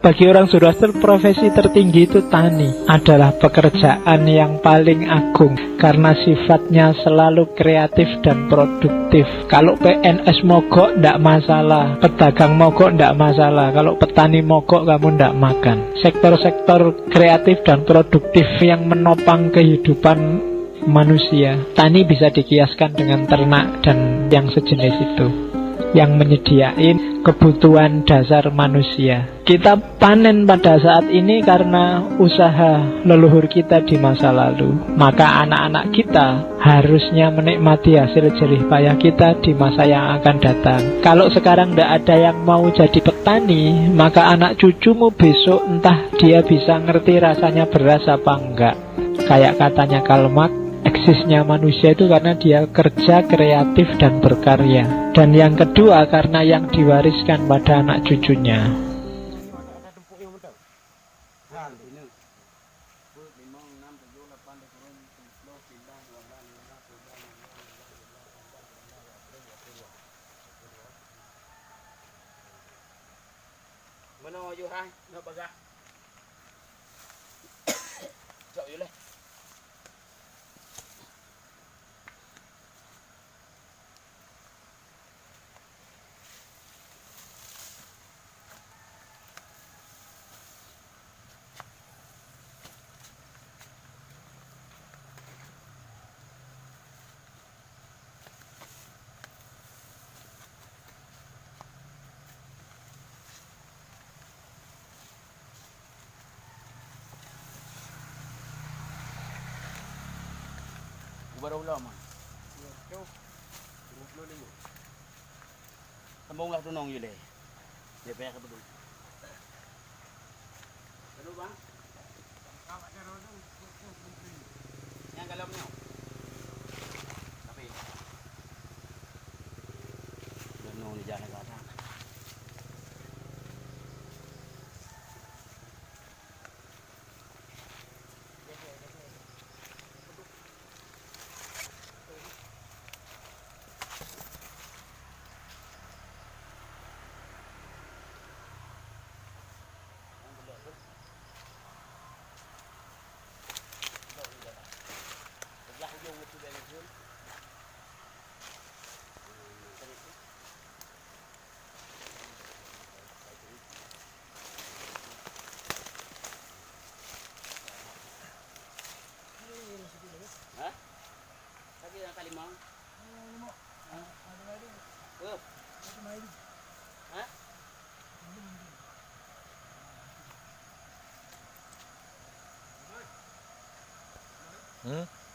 Bagi orang Zoroaster, profesi tertinggi itu tani adalah pekerjaan yang paling agung karena sifatnya selalu kreatif dan produktif. Kalau PNS mogok ndak masalah, pedagang mogok ndak masalah, kalau petani mogok kamu ndak makan. Sektor-sektor kreatif dan produktif yang menopang kehidupan manusia. Tani bisa dikiaskan dengan ternak dan yang sejenis itu, yang menyediain kebutuhan dasar manusia. Kita panen pada saat ini karena usaha leluhur kita di masa lalu. Maka anak-anak kita harusnya menikmati hasil jerih payah kita di masa yang akan datang. Kalau sekarang tidak ada yang mau jadi petani, maka anak cucumu besok entah dia bisa ngerti rasanya beras apa enggak. Kayak katanya Karl Marx, eksisnya manusia itu karena dia kerja kreatif dan berkarya. Dan yang kedua karena yang diwariskan pada anak cucunya. Mana yo hai, no baga. Cok yo le. Baru lama. Yo. 25. Sambung lah tunong yo le. Dia payah ke betul. Betul bang? Yang dalamnya. Tapi. Tunong ni jalan ke atas. Hah? Lagi yang kali mau? Hah? Hmm?